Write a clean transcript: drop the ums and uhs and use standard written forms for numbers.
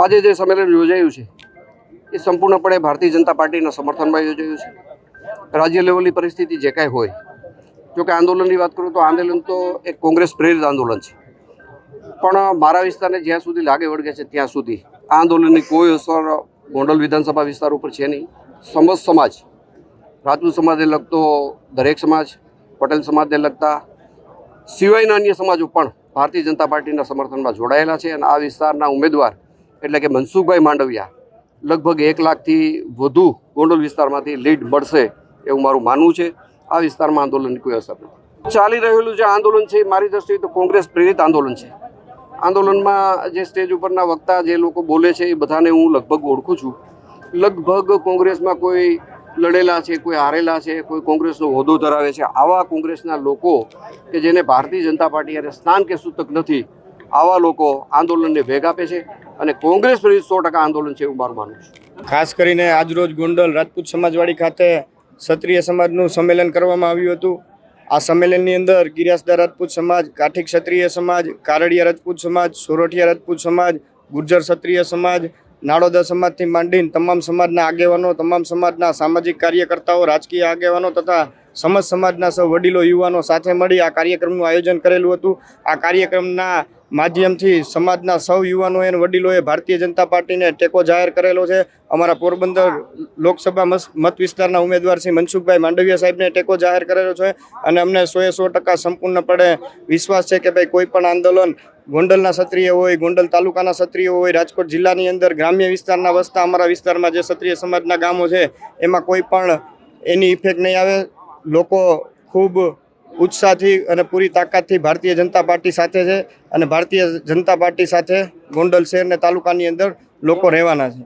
આજે જે સંમેલન યોજાયું છે એ સંપૂર્ણપણે ભારતીય જનતા પાર્ટીના સમર્થનમાં યોજાયું છે। રાજ્ય લેવલની પરિસ્થિતિ જે કાંઈ હોય, જો કે આંદોલનની વાત કરું તો આંદોલન તો એક કોંગ્રેસ પ્રેરિત આંદોલન છે, પણ મારા વિસ્તારને જ્યાં સુધી લાગે વળગે છે ત્યાં સુધી આ આંદોલનની કોઈ અસર ગોંડલ વિધાનસભા વિસ્તાર ઉપર છે નહીં। સમસ્ત સમાજ, રાજપૂત સમાજને લગતો દરેક સમાજ, પટેલ સમાજને લગતા સિવાયના અન્ય સમાજો પણ ભારતીય જનતા પાર્ટીના સમર્થનમાં જોડાયેલા છે અને આ વિસ્તારના ઉમેદવાર એટલે કે મનસુખભાઈ માંડવિયા લગભગ 1 લાખથી વધુ ગોંડલ વિસ્તારમાંથી લીડ મળશે એવું મારું માનવું છે। આ વિસ્તારમાં આંદોલનની કોઈ અસર નથી। ચાલી રહેલું જે આંદોલન છે એ મારી દ્રષ્ટિએ તો કોંગ્રેસ પ્રેરિત આંદોલન છે। આંદોલનમાં જે સ્ટેજ ઉપરના વક્તા જે લોકો બોલે છે એ બધાને હું લગભગ ઓળખું છું। લગભગ કોંગ્રેસમાં કોઈ લડેલા છે, કોઈ હારેલા છે, કોઈ કોંગ્રેસનો હોદ્દો ધરાવે છે। આવા કોંગ્રેસના લોકો કે જેને ભારતીય જનતા પાર્ટી અને સ્થાન કે સૂતક નથી, આવા લોકો આંદોલનને વેગ આપે છે અને કોંગ્રેસ પ્રેરિત 100% આંદોલન છે એવું મારું માનવું છે। ખાસ કરીને આજરોજ ગોંડલ રાજપૂત સમાજવાડી ખાતે ક્ષત્રિય સમાજનું સંમેલન કરવામાં આવ્યું હતું। આ સંમેલનની અંદર ગિરિયાસદાર રાજપૂત સમાજ, કાઠી ક્ષત્રિય સમાજ, કારડિયા રાજપૂત સમાજ, સોરઠિયા રાજપૂત સમાજ, ગુર્જર ક્ષત્રિય સમાજ, નાડોદા સમાજથી માંડીને તમામ સમાજના આગેવાનો, તમામ સમાજના સામાજિક કાર્યકર્તાઓ, રાજકીય આગેવાનો તથા સમસ્ત સમાજના સૌ વડીલો, યુવાનો સાથે મળી આ કાર્યક્રમનું આયોજન કરેલું હતું। આ કાર્યક્રમના માધ્યમથી સમાજના સૌ યુવાનોએ અને વડીલોએ ભારતીય જનતા પાર્ટીને ટેકો જાહેર કરેલો છે। અમારા પોરબંદર લોકસભા મત વિસ્તારના ઉમેદવાર શ્રી મનસુખભાઈ માંડવિયા સાહેબને ટેકો જાહેર કરેલો છે અને અમને 100% સંપૂર્ણપણે વિશ્વાસ છે કે ભાઈ કોઈ પણ આંદોલન ગોંડલના ક્ષત્રિય હોય, ગોંડલ તાલુકાના ક્ષત્રિય હોય, રાજકોટ જિલ્લાની અંદર ગ્રામ્ય વિસ્તારના વસતા અમારા વિસ્તારમાં જે ક્ષત્રિય સમાજના ગામો છે એમાં કોઈ પણ એની ઇફેક્ટ નહીં આવે। લોકો ખૂબ ઉત્સાહથી અને પૂરી તાકાતથી ભારતીય જનતા પાર્ટી સાથે છે અને ભારતીય જનતા પાર્ટી સાથે ગોંડલ શહેર અને તાલુકાની અંદર લોકો રહેવાના છે।